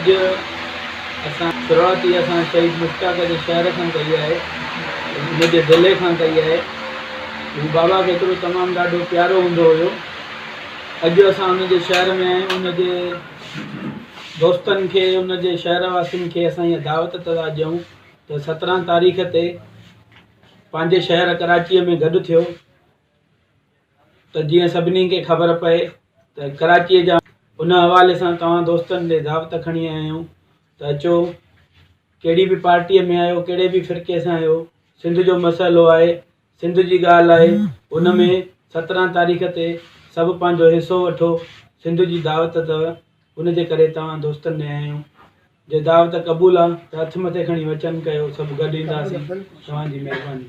अॼु असां शुरूआत ई असां शहीद मुश्ताक जे शहर खां कई आहे, हुनजे ज़िले खां कई आहे। हू बाबा केतिरो तमामु ॾाढो प्यारो हूंदो हुयो। अॼु असां हुनजे शहर में आहियूं, हुनजे दोस्तनि खे, हुनजे शहर वासियुनि खे असां इहा दावत था ॾियूं त 17 तारीख़ ते पंहिंजे शहर कराचीअ में गॾु थियो, त जीअं सभिनी खे ख़बर पए त कराचीअ जा उन हवाले सां तव्हां दोस्तनि ॾे दावत खणी आया आहियूं त अचो, कहिड़ी बि पार्टीअ में आहियो, कहिड़े बि फ़िरके सां आहियो, सिंध जो मसइलो आहे, सिंध जी ॻाल्हि आहे, उन में 17 तारीख़ ते सभु पंहिंजो हिसो वठो। सिंध जी दावत अथव, उनजे करे तव्हां दोस्तनि ॾे आया आहियूं। जे दावत क़बूल आहे त हथ मथे खणी वचन कयो, सभु गॾु ईंदासीं। तव्हांजी महिरबानी।